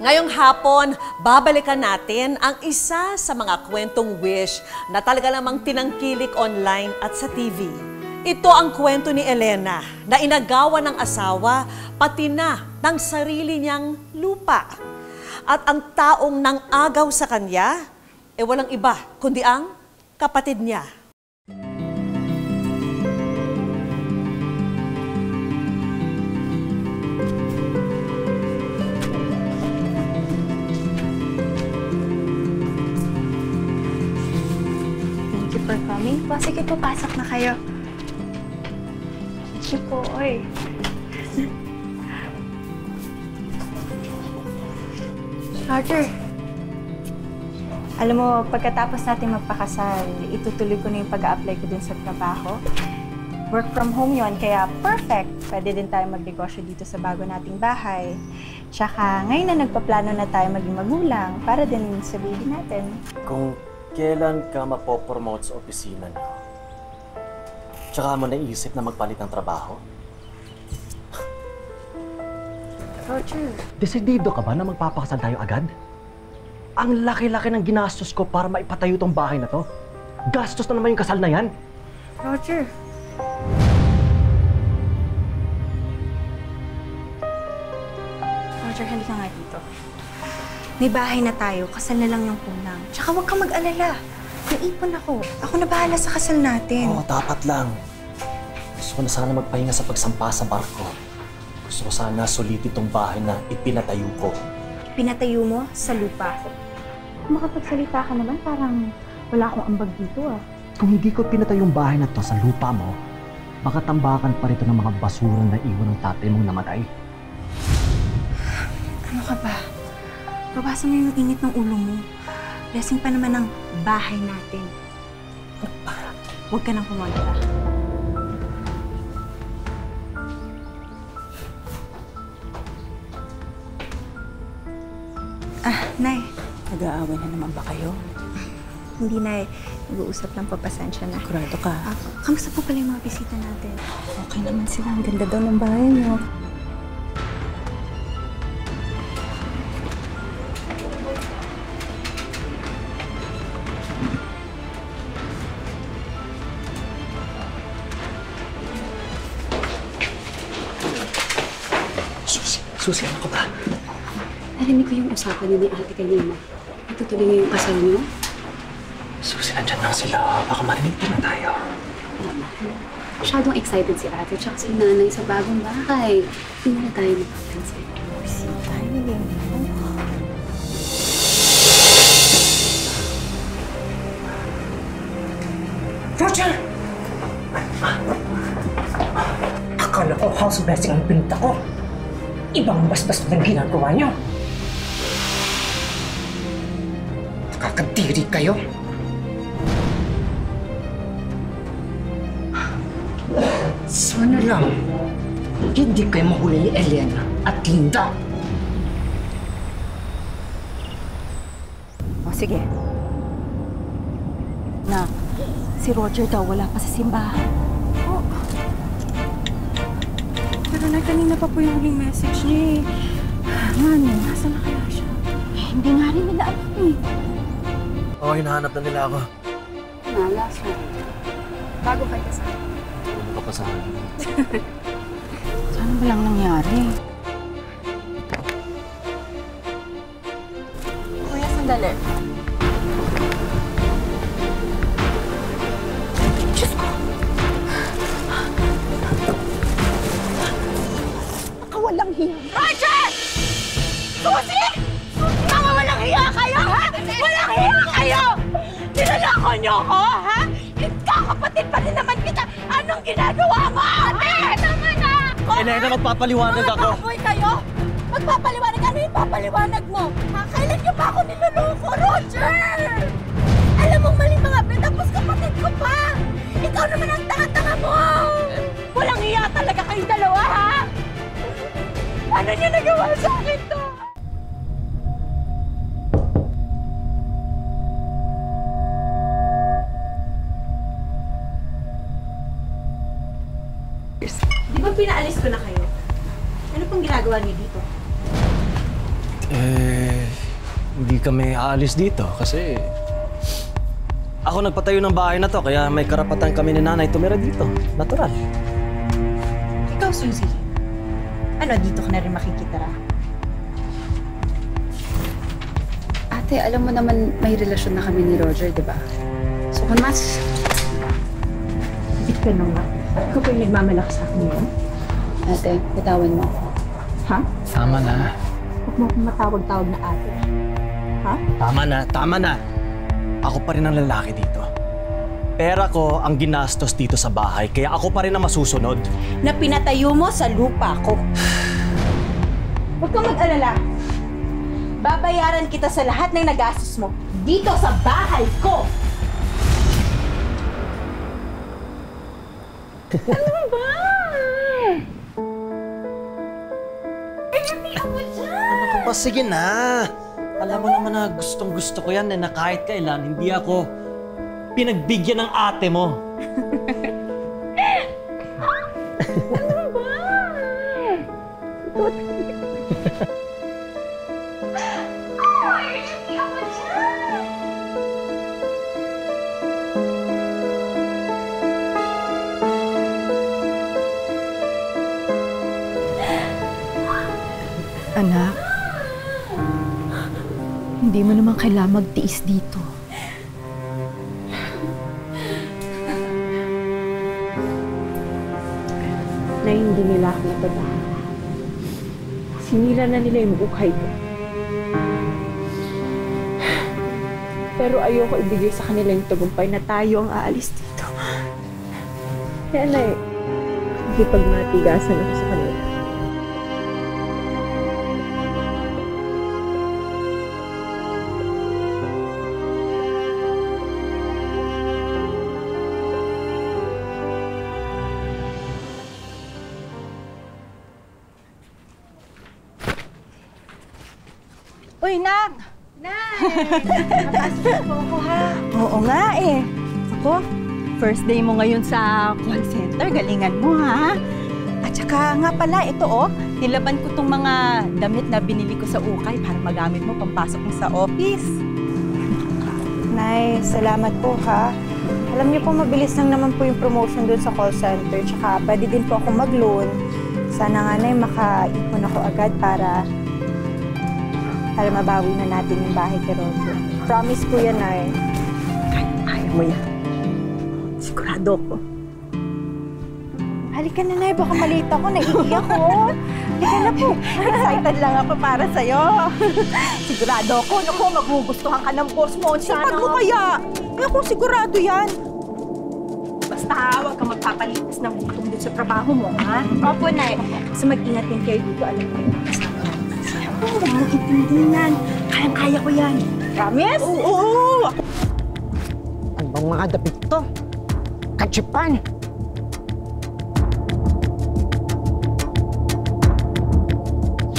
Ngayong hapon, babalikan natin ang isa sa mga kwentong wish na talaga namang tinangkilik online at sa TV. Ito ang kwento ni Elena na inagawa ng asawa pati na ng sarili niyang lupa. At ang taong nang agaw sa kanya, walang iba kundi ang kapatid niya. For coming po. Sige po, pasok na kayo. Sige po, oy. Roger, alam mo, pagkatapos natin magpakasal, itutuloy ko na yung pag-a-apply ko dun sa trabaho. Work from home yon, kaya perfect. Pwede din tayo magnegosyo dito sa bago nating bahay. Tsaka ngayon na nagpaplano na tayo maging magulang para din sa baby natin. Kung kailan ka mapopromote sa opisina niyo? Tsaka mo naisip na magpalit ng trabaho? Roger. Desidido ka ba na magpapakasal tayo agad? Ang laki-laki ng ginastos ko para maipatayo tong bahay na to. Gastos na naman yung kasal na yan. Roger. Roger, halika nga dito. May bahay na tayo, kasal na lang yung kulang. Tsaka huwag kang mag-alala. Naipon ako. Ako na bahala sa kasal natin. Oo, dapat lang. Gusto ko na sana magpahinga sa pagsampa sa barko. Gusto ko sana sulitin tong bahay na ipinatayo ko. Pinatayo mo sa lupa. Kung makapagsalita ka naman, parang wala akong ambag dito ah. Kung hindi ko pinatayo yung bahay na to sa lupa mo, baka tambakan pa rito ng mga basura na iwan ng tatay mong namatay. Ano ka ba? Bawasan mo yung init ng ulo mo. Blessing pa naman ang bahay natin. Huwag ka nang pumunta. Nay. Nag-aaway na naman ba kayo? Hindi, Nay. Nag-uusap lang, papasensya na. Kurado ka. Kamusta po pala yung mga bisita natin? Okay naman sila. Ang ganda daw ng bahay niyo. Susi, ano ka ba? Narinig ko yung usapan niya ni ate kanina. Itutuloy niyo yung kasal niyo? Susi, nandyan lang sila. Baka marinig din na tayo. Masyadong excited si ate tsaka si nanay sa bagong bahay. Hindi na tayo mapapansin. Bisita, hindi. Roger! Akala ko house blessing ang pinunta ko. Ibang basbas na ginagawa niyo. Nakakadiri kayo. Sana lang, hindi kayo mahuli ni Elena at Linda. O sige. Na, si Roger daw wala pa sa simbahan. Pero na kanina pa po yung huling message niya eh. Ano? Nasaan na kaya siya? Hindi nga rin nila alam eh. Oo, hinahanap na nila ako. Nalas mo. Bago kayo sa akin. Ano ka pa sa akin? Saan ba lang nangyari? Kuya, sandali. Diyos ko! Walang hiya. Roger! Susi! Mga walang hiya kayo, ha? Walang hiya kayo! Nilalako niyo ko, ha? Kapatid pa rin naman kita! Anong ginagawa mo? Ate! Naman na! Elena, magpapaliwanag ako! Mga baboy kayo! Magpapaliwanag? Ano yung papaliwanag mo? Ha? Kailan niyo pa ako niloloko, Roger? Alam mong mali mga pre, tapos kapatid ko pa! Ikaw naman ang tanga-tanga mo! Walang hiya talaga kayong dalawa, ha? Ano niya nagawa sa akin to? Di ba pinaalis ko na kayo? Ano pong ginagawa niyo dito? Hindi kami aalis dito kasi ako nagpatayo ng bahay na to kaya may karapatan kami ni nanay tumira dito. Natural. Ikaw, Suzy. Ano, dito ka na rin makikitira? Ate, alam mo naman may relasyon na kami ni Roger, di ba? So kung mas... Bit ka na nga. Ikaw pa yung nagmamalak sa akin yun? Ate, bitawan mo ako. Ha? Tama na. Huwag mo akong matawag-tawag na ate. Ha? Tama na. Ako pa rin ang lalaki dito. Pera ko ang ginastos dito sa bahay kaya ako pa rin ang masusunod. Na pinatayo mo sa lupa ko. Huwag kang mag-alala. Babayaran kita sa lahat ng nagastos mo dito sa bahay ko. Ano ba? Ano ka ba? Sige na. Alam mo naman na gustong-gusto ko yan na kahit kailan hindi ako pinagbigyan ng ate mo. Ano ba? Anak, hindi mo naman kailangan magtiis dito. Na hindi nila ako napabahan. Sinira na nila yung buhay ko. Pero ayoko ibigay sa kanila yung tagumpay na tayo ang aalis dito. Kaya na hindi pagmatigasan ako sa kanila. Uy, Nang! Napasok po ako, ha? Oo nga, eh. Ako, first day mo ngayon sa call center. Galingan mo, ha? At saka nga pala, ito, nilaban ko tong mga damit na binili ko sa ukay para magamit mo pampasok mo sa office. Nay, salamat po, ha? Alam niyo po, mabilis lang naman po yung promotion doon sa call center. Tsaka pwede din po ako mag-loan. Sana nga, Nay, makaipon ako agad para mabawi na natin yung bahay kay Roger. Promise ko yan, Nay. Kaya mo yan. Sigurado ko. Halika na, Nay. Baka maliit ako. Naiiyak ko. Halika na po. Excited lang ako para sa'yo. Sigurado ko. Naku, magugustuhan ka ng boss mo. Sipag mo kaya. Eh, ako sigurado yan. Basta huwag ka magpapalipas ng gutom dun sa trabaho mo, ha? Opo, Nay. Basta mag-ingat din kayo dito. Alam mo yun. Oo, huwag mo itindihan. Kayang-kaya ko yan. Promise? Oo! Ano bang mga dapit to? Kachipan!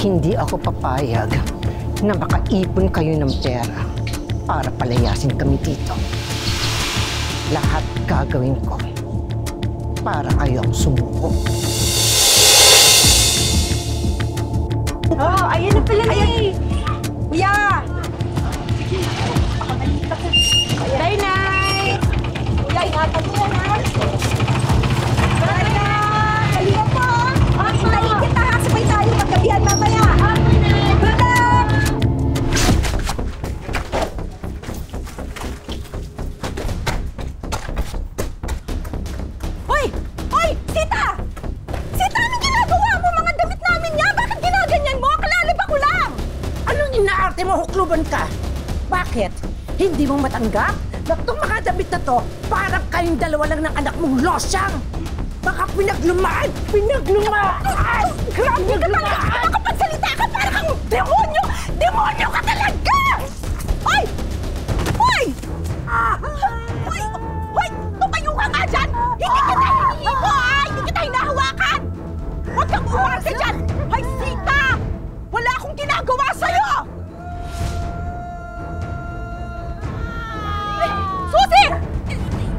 Hindi ako papayag na makaipon kayo ng pera para palayasin kami dito. Lahat gagawin ko para kayo ang sumuko. Oh, ayan na pala, Nay! Kuya! Day, Nay! Kuya, ingatan mo yan, ha? Day, Nay! Halika po! Hintayin kita, ha? Sabay tayo maggabihan mamaya! Good luck! Hoy! Hoy! Sita! Sita, anong ginagawa mo? Mga damit namin niya! Bakit ginaganyan mo? Kalalaba ko lang! Anong inaarte mo, hukluban ka? Bakit? Hindi mo matanggap? Na itong mga damit na to, parang kayong dalawa lang ng anak mong losyang! Baka pinaglumaan! Pinaglumaan! Grabe ka talaga! Nakapagsalita ka! Parang kang demonyo! Demonyo ka talaga! Hoy! Hoy! Hoy! Hoy! Tumayo ka nga dyan! Hindi kita hinihipo, ha! Hindi kita hinahawakan! Huwag kang umarte dyan! Hoy, Sita! Wala akong ginagawa sa'yo! Susi!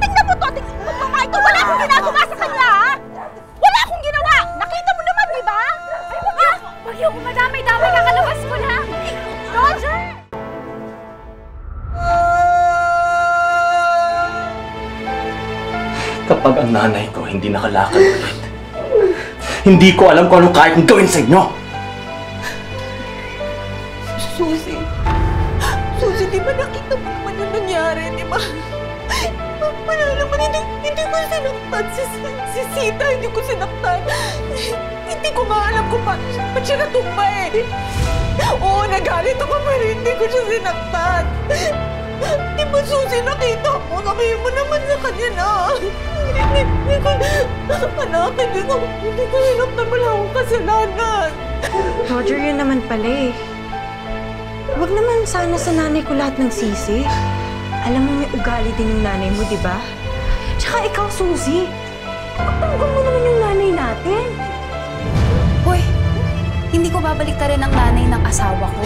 Tingnan mo to! Tingnan mo ito! Wala akong ginagawa sa kanya, ha? Wala akong ginawa! Nakita mo naman, di ba? Huwag yung madamay-damay, kakalabas ko lang. Kapag ang nanay ko hindi nakalakad ulit, hindi ko alam kung anong kaya kong gawin sa inyo! Suzy, di ba nakita mo naman yung nangyari, di ba? Wala naman, hindi ko sinaktan si Sita, hindi ko sinaktan. Hindi ko nga alam kung ba't siya natumba eh. Oo, nagalit ako pero hindi ko siya sinaktan. Di ba, Suzy, nakita mo? Sabihin mo naman sa kanya na. Anak, hindi ko sinaktan, wala akong kasalanan. Roger, yun naman pala eh. Huwag naman sana sa nanay ko lahat ng sisi. Alam mo, may ugali din yung nanay mo, di ba? Tsaka ikaw, Suzy. Pagtanggol mo naman yung nanay natin. Hoy, hindi ko babalik rin ang nanay ng asawa ko.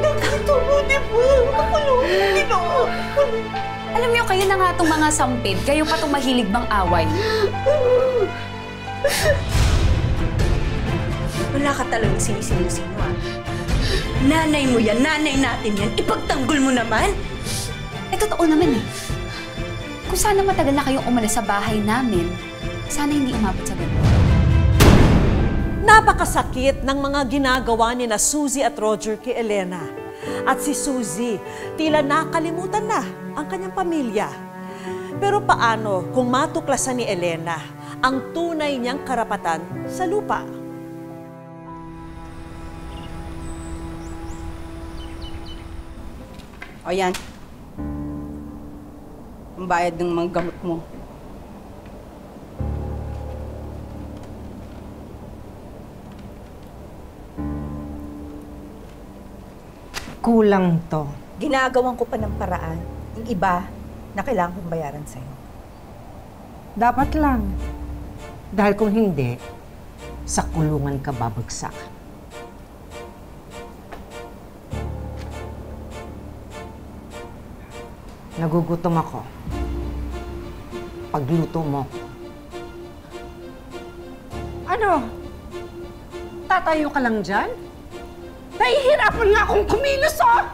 Nakita mo, di ba? Nakulungin ako. Alam niyo, kayo na nga itong mga sampid. Kayo pa itong mahilig bang away. Wala ka talagang sinisino-sino, ah. Nanay mo yan, nanay natin yan. Ipagtanggol mo naman. Eh, totoo naman eh. Kung sana matagal na kayong umalis sa bahay namin, sana hindi umabot sa ganun. Napakasakit ng mga ginagawa ni na Suzy at Roger kay Elena. At si Suzy, tila nakalimutan na ang kanyang pamilya. Pero paano kung matuklasan ni Elena ang tunay niyang karapatan sa lupa? O yan. Ang bayad ng mga gamot mo. Kulang to. Ginagawan ko pa ng paraan. Yung iba na kailangan kong bayaran sa'yo. Dapat lang. Dahil kung hindi, sa kulungan ka babagsak. Nagugutom ako. Pagluto mo. Ano? Tatayo ka lang dyan? Nahihirapan nga akong kumilos, oh!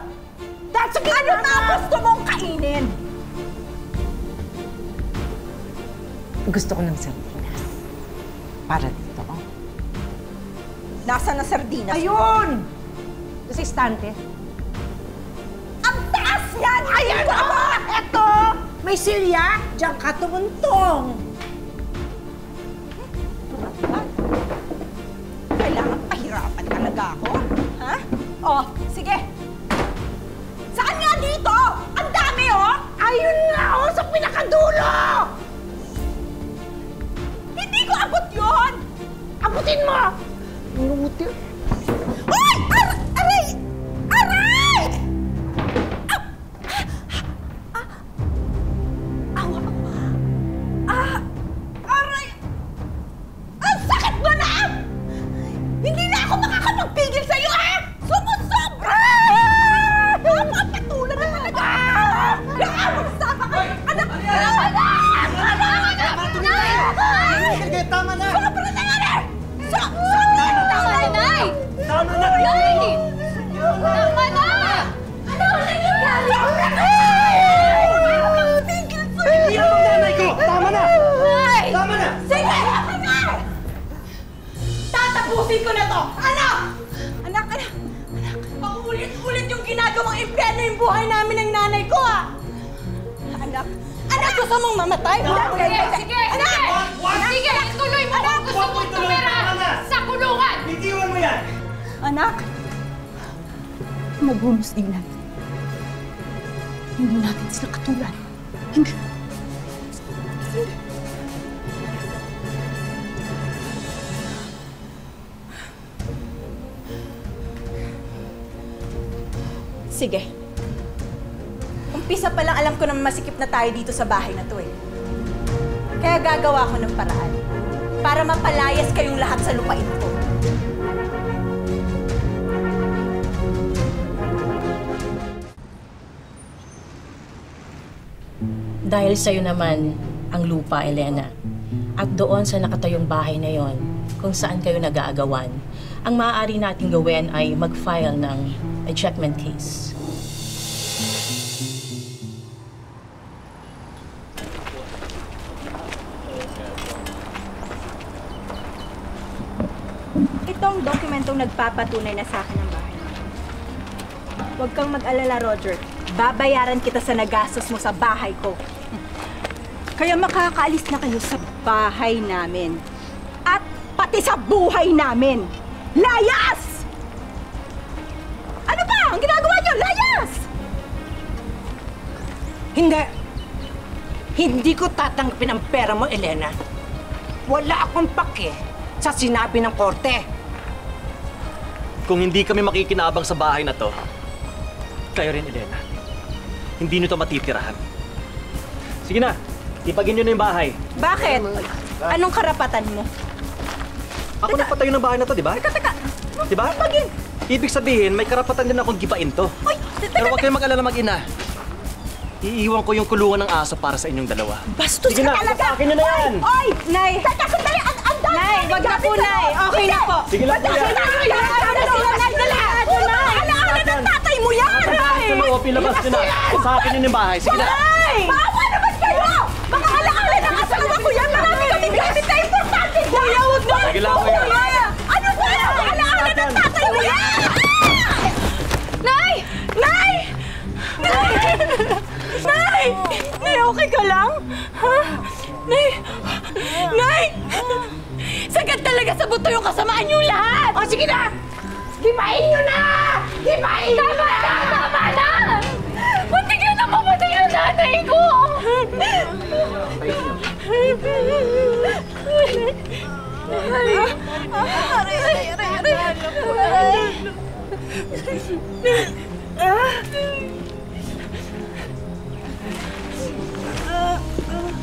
Dahil sa ano na gusto mong kainin? Gusto ko ng sardinas. Para dito, oh. Nasaan na sardinas? Ayun! Sa istante. Ang taas yan! Ayan ako! Eto! May silya! Diyan ka tumuntong! Kailangan pahirapan talaga ako? Ha? Oh, sige! Saan nga dito? Ang dami, oh! Ayun nga, oh! Sa pinakadulo! Hindi ko abot yun! Abutin mo! Abutin? Ay! Aray! Aray! Aray! Ang sakit mo na! Hindi na ako makakapagpigil sa'yo, ha? Sumusobra! Napapatulan na talaga! Nakakamusta ka! Anak! Tama na! Sobra na nga na! Sobra na! Tama na, Nay! Tama na! Nay! Tama na! Ano na nangyayari? Sobra na! Tigil sa'yo! Hindi ako ang nanay ko! Tama na! Ay! Tama na! Sige! Tama na! Tatapusin ko na to! Anak! Anak! Paulit-ulit yung ginagawang impyerno yung buhay namin ng nanay ko, ah! Anak! Anak! Gusto mong mamatay? Sige! Anak! Sige! Tuloy mo kung gusto mong tumira sa kulungan! Bitiwan mo yan! Anak! Mabunos din natin. Hindi natin sila katulad. Hindi. Sige. Umpisa pa lang alam ko na masikip na tayo dito sa bahay na to eh. Kaya gagawa ko ng paraan para mapalayas kayong lahat sa lupain ko. Dahil sa'yo naman ang lupa, Elena. At doon sa nakatayong bahay na yon, kung saan kayo nag-aagawan, ang maaari nating gawin ay mag-file ng ejectment case. Ito ang dokumentong nagpapatunay na sa akin ang bahay. Huwag kang mag-alala, Roger. Babayaran kita sa nagastos mo sa bahay ko. Kaya makakaalis na kayo sa bahay namin. At pati sa buhay namin. Layas! Ano ba ang ginagawa niyo? Layas! Hindi. Hindi ko tatanggapin ang pera mo, Elena. Wala akong pake sa sinabi ng korte. Kung hindi kami makikinabang sa bahay na to, kayo rin, Elena. Hindi nyo to matitirahan. Sige na, ipagin nyo na yung bahay. Bakit? Anong karapatan mo? Ako nagpatayo ng bahay na to, di ba? Teka. Di ba? Ipagin! Ibig sabihin, may karapatan din akong gibain to. Uy! Pero huwag kayong mag-alala mag-ina. Iiwan ko yung kulungan ng aso para sa inyong dalawa. Bastos Sige ka na, talaga! sa akin nyo na yan! Oy! Nay! Teka, sandali! Ang dami! Nay, wag na po, Nay! Okay na po! Sige lang po yan! Alaala ng tatay mo yan! Nay! Sa loob, ilabas nyo na. Sa akin yun yung bahay. Sige na. Nay! Bawa naman kayo! Mga alaala ng asawa ko yan! Marami kaming gamit na importante! Kuya, huwag na! Sige lang, kuya. Ano ba? Alaala ng tatay mo yan! Nay! Nay! Nay! Nay! Nay, okay ka lang? Ha? Nay! Nay! Sagad talaga sa buto yung kasamaan niyo lahat! O, sige na! Hipain niyo na! Hipain niyo na! Tama na! Muntik na mamatay ang nanay ko!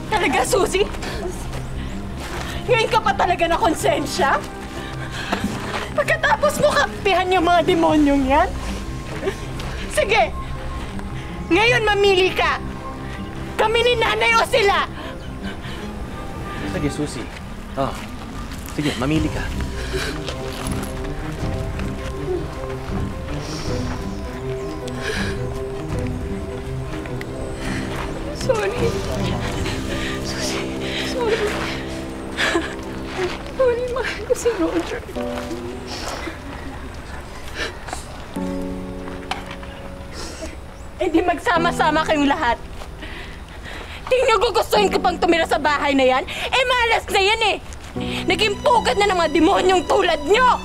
Talaga, Susie? Ngayon ka pa talaga na konsensya? Pagkatapos mo kampihan yung mga demonyong yan? Sige! Ngayon mamili ka! Kami ni nanay o sila! Sige, Susi. Oh. Sige, mamili ka. Sorry. Susie, sorry. Sorry, mahal ko si Roger. Eh di magsama-sama kayong lahat. Tingnan ko gustuhin ko pang tumira sa bahay na yan? Eh malas na yan eh! Naging pugad na ng mga demonyong tulad nyo!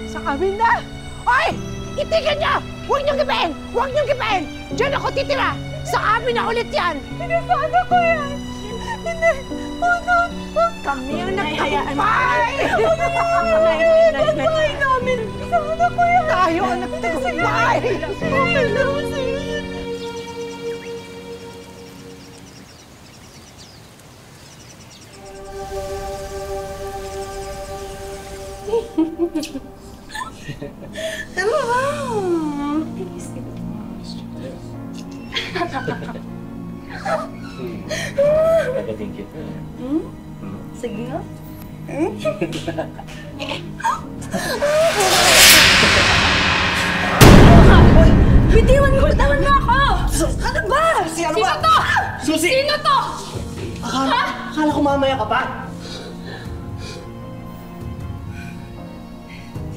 Sa amin na! Oy! Itigil niyo! Huwag niyong gibain! Huwag niyong gibain! Diyan ako titira! Sa amin na ulit yan! Pinasada ko yan! Hindi! Kami ang nagtagumpay! Nagtagumpay namin! Sana ko yan! Tayo ang nagtagumpay! Okay lang, sis! Thank you. Sige nga. Bitiwan mo! Bitawan mo ako! Ano ba? Sino to? Susi! Sino to? Akala ko mamaya ka pa.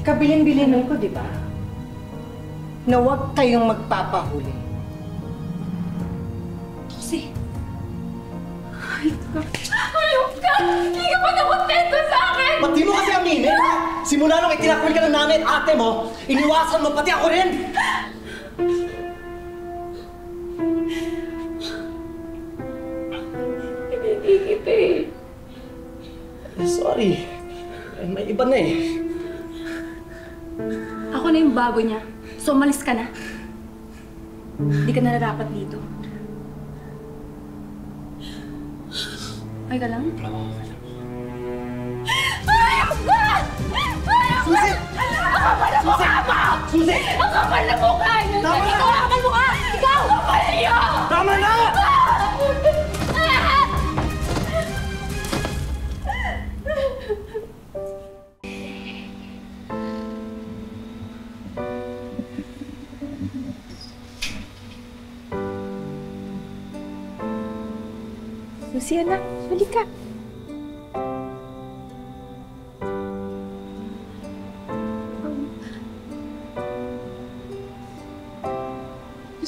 Kabilin-bilinan ko, di ba? Na huwag kayong magpapahuli. Kasi... Ayok ka! Hindi ka pa nakontento sa akin! Ba't di mo kasi aminin, ha? Simula nung itinakwil ka ng nanay at ate mo, iniwasan mo pati ako rin! Pinag-iikip eh. Sorry. May iba na eh. Ako na yung bago niya. So, umalis ka na. Hindi ka nararapat dito. Okay ka lang? Ayok ka! Ayok ka! Ang kapal na mukha mo! Susi! Ang kapal na mukha niyo! Ikaw ang kapal mukha! Ikaw! Ang kapal niyo! Tama na! Luciana, halika.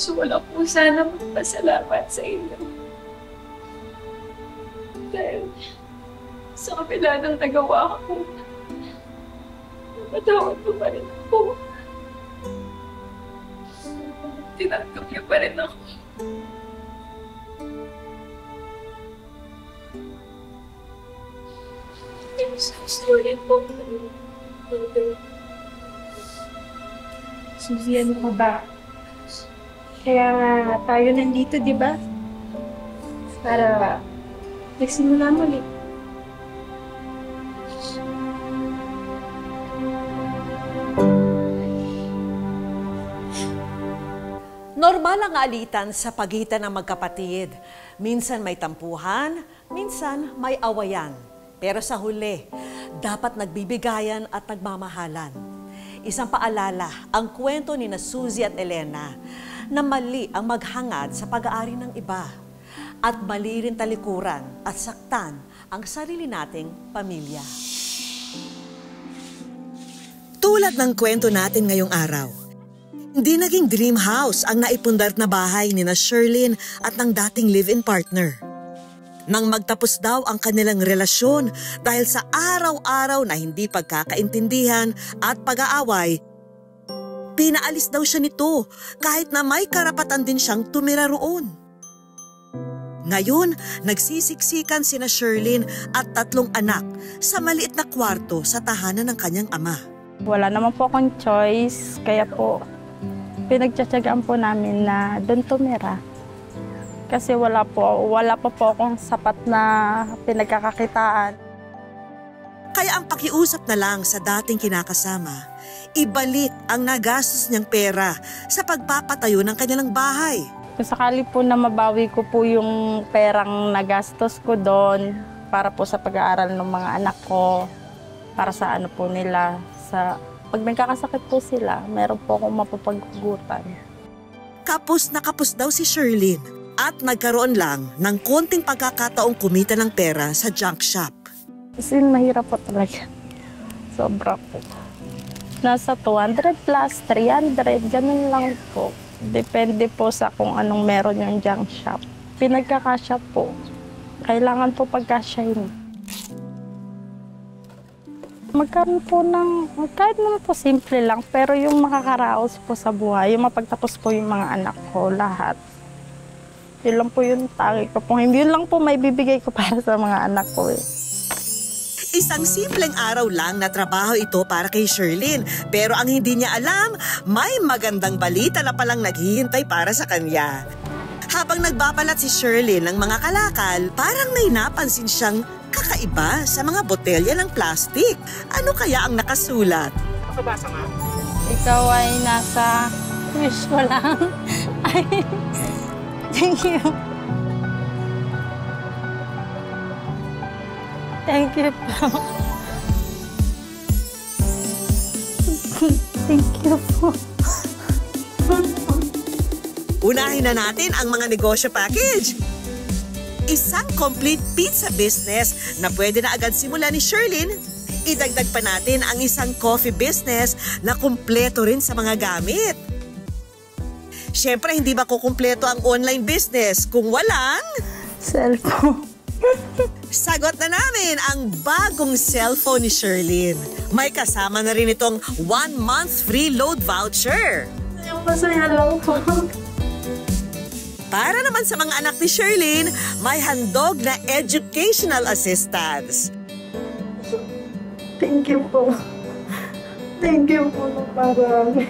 Gusto ko lang po sana magpasalamat sa inyo. Dahil sa kabila ng nagawa ko, napatawad mo pa rin ako. Tinanggap niyo pa rin ako. I'm so sorry po. Suzy, ano ka ba? Kaya nga tayo nandito, di ba? Para nagsimula muli. Normal ang alitan sa pagitan ng magkapatid. Minsan may tampuhan, minsan may awayan. Pero sa huli, dapat nagbibigayan at nagmamahalan. Isang paalala, ang kwento ni na Suzy at Elena na mali ang maghangad sa pag-aari ng iba at mali rin talikuran at saktan ang sarili nating pamilya. Tulad ng kwento natin ngayong araw, hindi naging dream house ang naipundar na bahay ni na Sherlyn at ng dating live-in partner. Nang magtapos daw ang kanilang relasyon dahil sa araw-araw na hindi pagkakaintindihan at pag-aaway, pinaalis daw siya nito kahit na may karapatan din siyang tumira roon. Ngayon, nagsisiksikan sina Sherlyn at 3 anak sa maliit na kwarto sa tahanan ng kanyang ama. Wala naman po akong choice, kaya po pinagtsatsagaan po namin na doon tumira. Kasi wala pa po akong sapat na pinagkakakitaan. Kaya ang pakiusap na lang sa dating kinakasama, ibalik ang nagastos niyang pera sa pagpapatayo ng kanilang bahay. Kung sakali po na mabawi ko po yung perang nagastos ko doon para po sa pag-aaral ng mga anak ko, para sa ano po nila, pag nagkakasakit po sila, meron po akong mapapaghugutan. Kapos na kapos daw si Sherlyn at nagkaroon lang ng konting pagkakataong kumita ng pera sa junk shop. Kasi mahirap po talaga. Sobra po. Nasa 200 plus, 300, ganun lang po. Depende po sa kung anong meron yung junk shop. Pinagkakasya po. Kailangan po pagkasyahin. Magkaroon po ng, kahit naman po simple lang, pero yung makakaraos po sa buhay, yung mapagtapos po yung mga anak ko, lahat. Yun lang po yung tangi ko po. Hindi yun lang po may bibigay ko para sa mga anak ko eh. Isang simpleng araw lang na trabaho ito para kay Sherlyn. Pero ang hindi niya alam, may magandang balita na palang naghihintay para sa kanya. Habang nagbabalat si Sherlyn ng mga kalakal, parang may napansin siyang kakaiba sa mga botelya ng plastik. Ano kaya ang nakasulat? Pakabasa nga. Ikaw ay nasa wish ko lang. Ay, thank you. Thank you po. Thank you po. Unahin na natin ang mga negosyo package. Isang complete pizza business na pwede na agad simulan ni Sherlyn. Idagdag pa natin ang isang coffee business na kumpleto rin sa mga gamit. Siyempre, hindi ba kukumpleto ang online business kung walang cellphone? Sagot na namin ang bagong cellphone ni Sherlyn. May kasama na rin itong 1 month free load voucher. Masaya lang po. Para naman sa mga anak ni Sherlyn, may handog na educational assistance. Thank you po. Thank you po ng marami.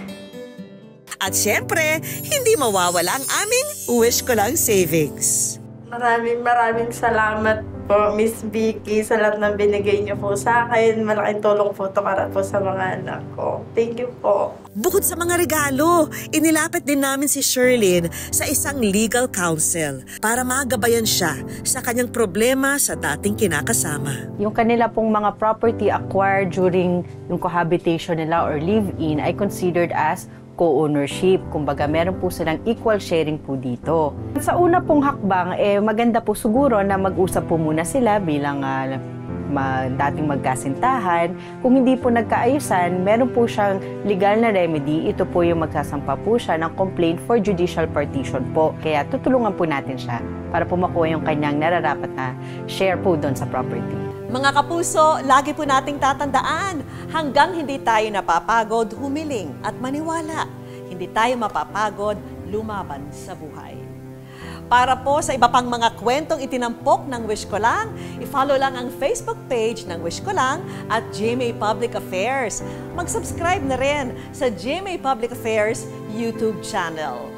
At syempre, hindi mawawala ang aming Wish Ko Lang Savings. Maraming salamat po, Miss Vicky, sa lahat ng binigay niyo po sa akin. Malaking tulong po ito para po sa mga anak ko. Thank you po. Bukod sa mga regalo, inilapit din namin si Sherlyn sa isang legal counsel para magabayan siya sa kanyang problema sa dating kinakasama. Yung kanila pong mga property acquired during yung cohabitation nila or live-in ay considered as co-ownership. Kumbaga, meron po silang equal sharing po dito. Sa una pong hakbang, maganda po siguro na mag-usap po muna sila bilang dating magkasintahan. Kung hindi po nagkaayusan, meron po siyang legal na remedy. Ito po yung magsasampa po siya ng complaint for judicial partition po. Kaya tutulungan po natin siya para po makuha yung kanyang nararapat na share po doon sa property. Mga kapuso, lagi po nating tatandaan, hanggang hindi tayo napapagod, humiling at maniwala. Hindi tayo mapapagod, lumaban sa buhay. Para po sa iba pang mga kwentong itinampok ng Wish Ko Lang, i-follow lang ang Facebook page ng Wish Ko Lang at GMA Public Affairs. Mag-subscribe na rin sa GMA Public Affairs YouTube channel.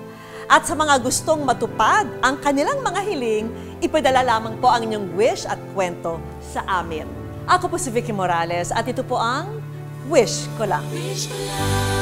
At sa mga gustong matupad ang kanilang mga hiling, ipadala lamang po ang inyong wish at kwento sa amin. Ako po si Vicky Morales at ito po ang Wish Ko Lang. Wish ko lang.